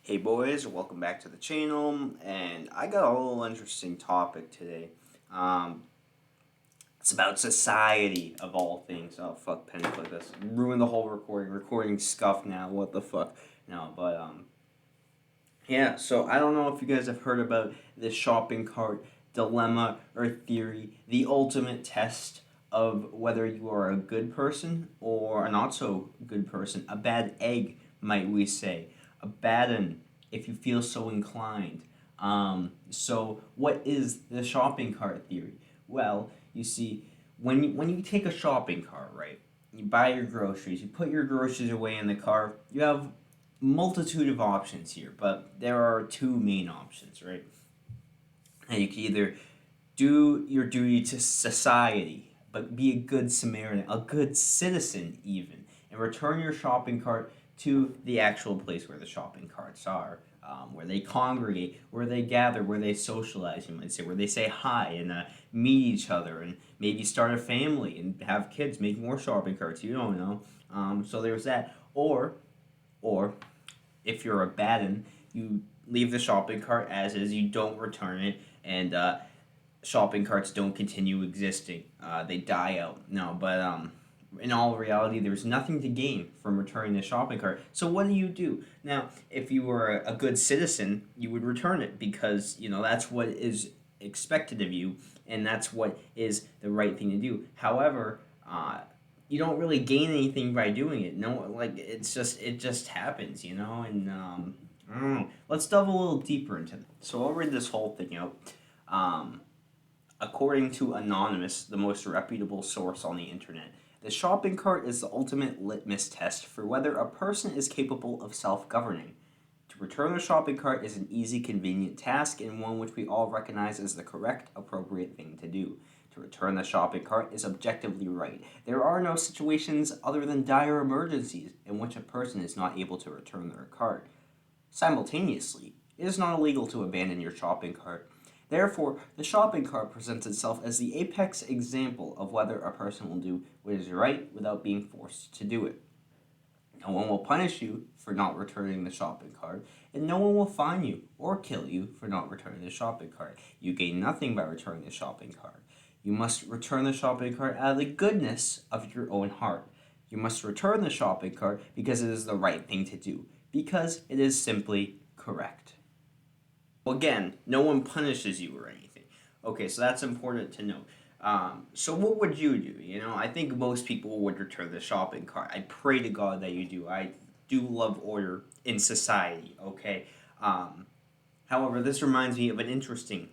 Hey boys, welcome back to the channel, and I got a little interesting topic today. Um, it's about society of all things. Oh fuck, pen click this. Ruin the whole recording. Recording scuffed now. What the fuck? No, but yeah. So I don't know if you guys have heard about the shopping cart dilemma or theory, the ultimate test of whether you are a good person or a not so good person, a bad egg, might we say, a bad un, if you feel so inclined. So what is the shopping cart theory? Well, you see, when you take a shopping cart, right? You buy your groceries, you put your groceries away in the car. You have multitude of options here, but there are two main options, right? And you can either do your duty to society, but be a good Samaritan, a good citizen even, and return your shopping cart to the actual place where the shopping carts are, where they congregate, where they gather, where they socialize, you might say, where they say hi and meet each other and maybe start a family and have kids, make more shopping carts, you don't know. So there's that. Or if you're a bad one, you leave the shopping cart as is, you don't return it, and shopping carts don't continue existing. They die out. No, but in all reality, there's nothing to gain from returning the shopping cart. So what do? Now, if you were a good citizen, you would return it because that's what is expected of you, and that's what is the right thing to do. However, you don't really gain anything by doing it. No, like it just happens, and I don't know. Let's delve a little deeper into it. So I'll read this whole thing out. Um, According to Anonymous, the most reputable source on the internet, the shopping cart is the ultimate litmus test for whether a person is capable of self-governing. To return the shopping cart is an easy, convenient task and one which we all recognize as the correct, appropriate thing to do. To return the shopping cart is objectively right. There are no situations other than dire emergencies in which a person is not able to return their cart. Simultaneously, it is not illegal to abandon your shopping cart. Therefore, the shopping cart presents itself as the apex example of whether a person will do what is right without being forced to do it. No one will punish you for not returning the shopping cart, and no one will fine you or kill you for not returning the shopping cart. You gain nothing by returning the shopping cart. You must return the shopping cart out of the goodness of your own heart. You must return the shopping cart because it is the right thing to do, because it is simply correct. Again, no one punishes you or anything. Okay, so that's important to note. So what would you do? I think most people would return the shopping cart. I pray to God that you do. I do love order in society. Okay. Um, However, this reminds me of an interesting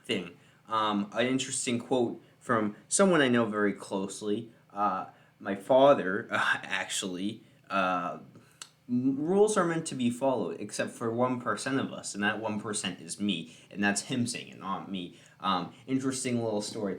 thing. An interesting quote from someone I know very closely. My father, actually. Rules are meant to be followed, except for 1% of us, and that 1% is me, and that's him saying it, not me. Interesting little story.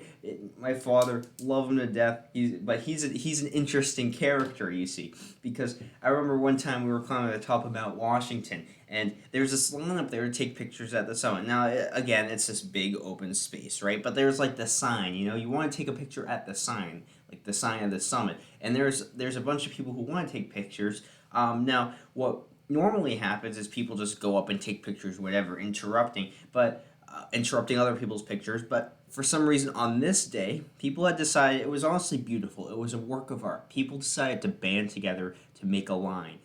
My father, love him to death. He's an interesting character, you see, because I remember one time we were climbing the top of Mount Washington, and there's this line up there to take pictures at the summit. Now, again, it's this big open space, right? But there's like the sign. You want to take a picture at the sign, like the sign of the summit, and there's a bunch of people who want to take pictures. Now, what normally happens is people just go up and take pictures, whatever, interrupting other people's pictures. But for some reason, on this day, people had decided it was honestly beautiful. It was a work of art. People decided to band together to make a line.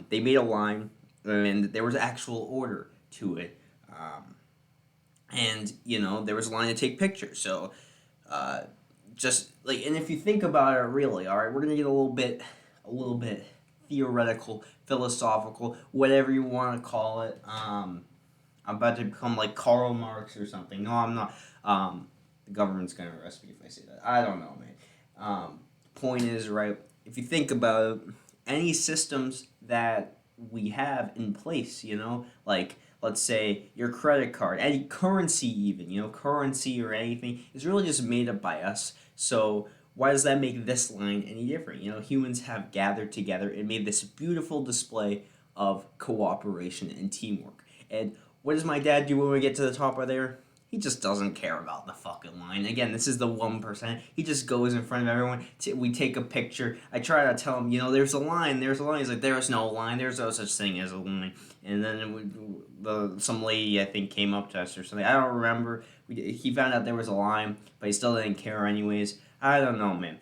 They made a line, and there was actual order to it. And there was a line to take pictures. So, just like, and if you think about it, really, all right, we're gonna get a little bit theoretical, philosophical, whatever you want to call it. I'm about to become like Karl Marx or something. No, I'm not. The government's gonna arrest me if I say that. I don't know, man. Point is, right? If you think about it, any systems that we have in place, like let's say your credit card, any currency, even currency or anything, is really just made up by us. So why does that make this line any different? Humans have gathered together and made this beautiful display of cooperation and teamwork. And what does my dad do when we get to the top of there? He just doesn't care about the fucking line. Again, this is the 1%. He just goes in front of everyone. We take a picture. I try to tell him, there's a line, there's a line. He's like, there's no line, there's no such thing as a line. And then some lady, I think, came up to us or something. I don't remember. He found out there was a line, but he still didn't care anyways. I don't know, man.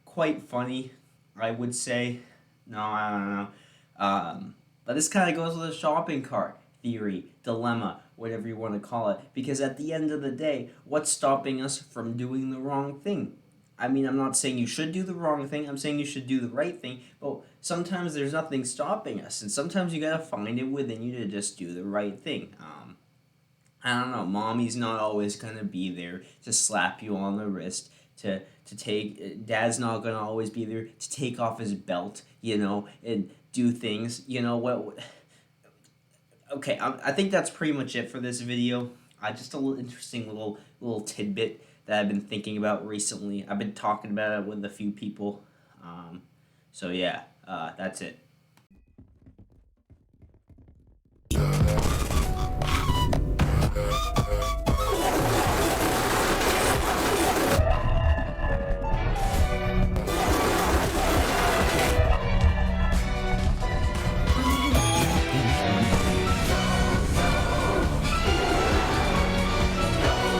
Quite funny, I would say. No, I don't know. But this kind of goes with the shopping cart theory, dilemma, whatever you want to call it. Because at the end of the day, what's stopping us from doing the wrong thing? I mean, I'm not saying you should do the wrong thing. I'm saying you should do the right thing. But sometimes there's nothing stopping us. And sometimes you got to find it within you to just do the right thing. I don't know. Mommy's not always going to be there to slap you on the wrist. To take, dad's not going to always be there to take off his belt, and do things. What okay, I think that's pretty much it for this video. Just a little interesting little tidbit that I've been thinking about recently. I've been talking about it with a few people. So yeah, that's it.